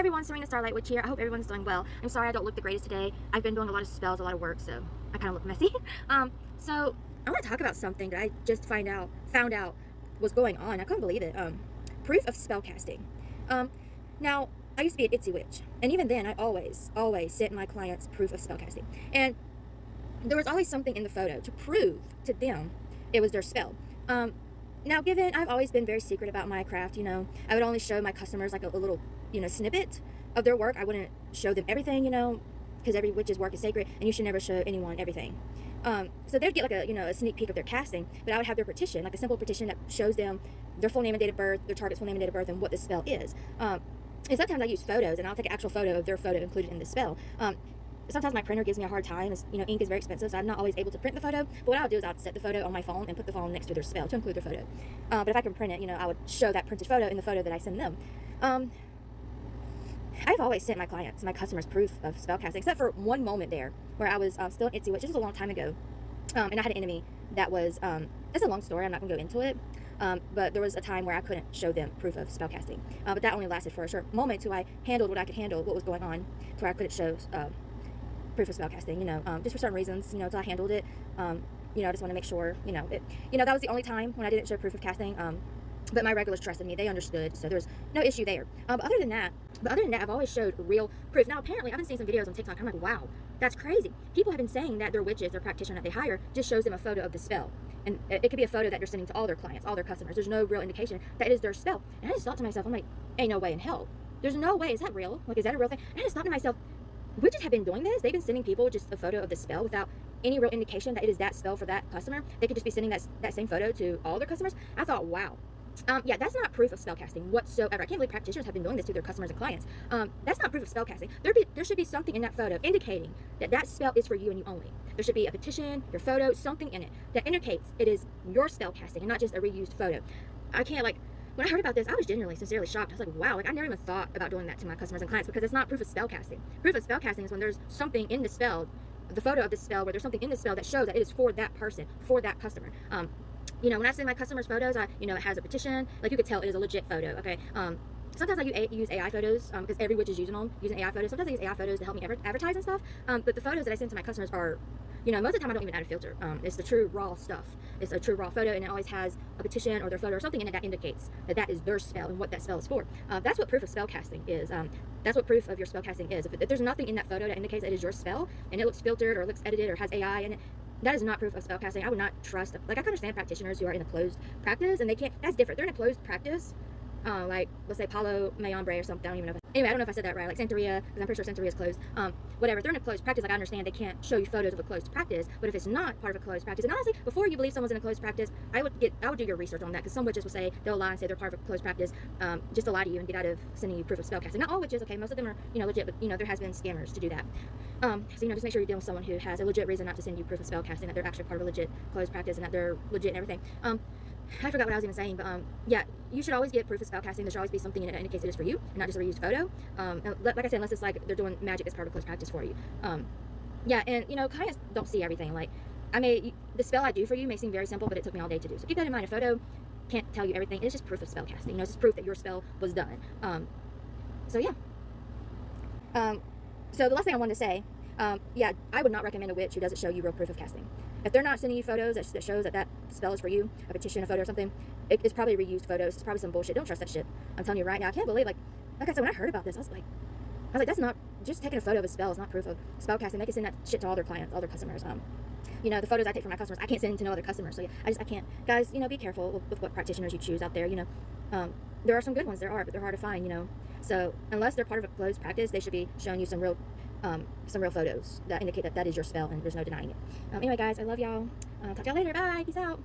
everyone, Serena Starlight Witch here. I hope everyone's doing well. I'm sorry I don't look the greatest today. I've been doing a lot of spells, a lot of work, so I kind of look messy. So I want to talk about something that I just found out was going on. I couldn't believe it. Proof of spell casting. Now, I used to be an Itsy witch, and even then, I always sent my clients proof of spell casting. And there was always something in the photo to prove to them it was their spell. Now, given I've always been very secret about my craft, I would only show my customers like a little, snippet of their work. I wouldn't show them everything, because every witch's work is sacred, and you should never show anyone everything. So they'd get like a sneak peek of their casting, but I would have their petition, like a simple petition that shows them their full name and date of birth, their target's full name and date of birth, and what the spell is. And sometimes I use photos, and I'll take an actual photo of their photo included in the spell. Sometimes my printer gives me a hard time, as ink is very expensive, so I'm not always able to print the photo. But what I'll do is I'll set the photo on my phone and put the phone next to their spell to include their photo. But if I can print it, I would show that printed photo in the photo that I send them. I've always sent my clients, my customers, proof of spell casting, except for one moment there where I was still an Itsy witch. This was a long time ago, and I had an enemy that was, it's a long story, I'm not going to go into it, but there was a time where I couldn't show them proof of spell casting, but that only lasted for a short moment till I handled what I could handle, what was going on, to where I couldn't show proof of spell casting, just for certain reasons, till I handled it. I just want to make sure, that was the only time when I didn't show proof of casting. But my regulars trusted me; they understood, so there's no issue there. But other than that, I've always showed real proof. Now, apparently, I've been seeing some videos on TikTok. I'm like, wow, that's crazy. People have been saying that their witches, their practitioner that they hire, just shows them a photo of the spell, and it could be a photo that they're sending to all their clients, all their customers. There's no real indication that it is their spell. And I just thought to myself, I'm like, ain't no way in hell. There's no way. Is that real? Like, is that a real thing? And I just thought to myself, witches have been doing this. They've been sending people just a photo of the spell without any real indication that it is that spell for that customer. They could just be sending that same photo to all their customers. I thought, wow. Yeah, that's not proof of spell casting whatsoever. I can't believe practitioners have been doing this to their customers and clients. That's not proof of spell casting. There should be something in that photo indicating that spell is for you and you only. There should be a petition, your photo, something in it that indicates it is your spell casting and not just a reused photo. I can't, when I heard about this, I was genuinely, sincerely shocked. I was like, wow, I never even thought about doing that to my customers and clients, because it's not proof of spell casting. Proof of spell casting is when there's something in the spell, the photo of the spell, where there's something in the spell that shows that it is for that person, for that customer. When I send my customers photos, it has a petition. Like, you could tell it is a legit photo, okay? Sometimes I use AI photos, because every witch is using AI photos. Sometimes I use AI photos to help me advertise and stuff. But the photos that I send to my customers are, most of the time I don't even add a filter. It's the true raw stuff. It's a true raw photo, and it always has a petition or their photo or something in it that indicates that is their spell and what that spell is for. That's what proof of spell casting is. That's what proof of your spell casting is. If there's nothing in that photo that indicates it is your spell, and it looks filtered or looks edited or has AI in it, that is not proof of spell casting. I would not trust. I can understand practitioners who are in a closed practice, and they can't. That's different. They're in a closed practice, like, let's say Palo Mayombre or something. I don't even know. Anyway, I don't know if I said that right. Like Santeria, because I'm pretty sure Santeria is closed. Whatever. If they're in a closed practice, I understand they can't show you photos of a closed practice. But if it's not part of a closed practice, and honestly, before you believe someone's in a closed practice, I would do your research on that, because some witches will say, they'll lie and say they're part of a closed practice, just to lie to you and get out of sending you proof of spell casting. Not all witches, okay. Most of them are, legit, but there has been scammers to do that. So just make sure you're dealing with someone who has a legit reason not to send you proof of spell casting, that they're actually part of a legit closed practice and that they're legit and everything. I forgot what I was even saying, but yeah, you should always get proof of spell casting. There should always be something in it that indicates it is for you, and not just a reused photo. Like I said, unless it's like they're doing magic as part of a closed practice for you. Yeah, and clients don't see everything. Like, the spell I do for you may seem very simple, but it took me all day to do. So keep that in mind. A photo can't tell you everything. It's just proof of spell casting. It's just proof that your spell was done. So yeah. So the last thing I wanted to say, yeah, I would not recommend a witch who doesn't show you real proof of casting. If they're not sending you photos that shows that spell is for you, a petition, a photo or something, it's probably reused photos. It's probably some bullshit. Don't trust that shit. I'm telling you right now. I can't believe, like I said, when I heard about this, I was like, that's not, just taking a photo of a spell is not proof of spell casting. They can send that shit to all their clients, all their customers. The photos I take from my customers, I can't send to no other customers. So yeah, I can't. Guys, be careful with what practitioners you choose out there. There are some good ones, but they're hard to find. So unless they're part of a closed practice, they should be showing you some real photos that indicate that is your spell, and there's no denying it. Anyway, guys, I love y'all. Talk to y'all later. Bye. Peace out.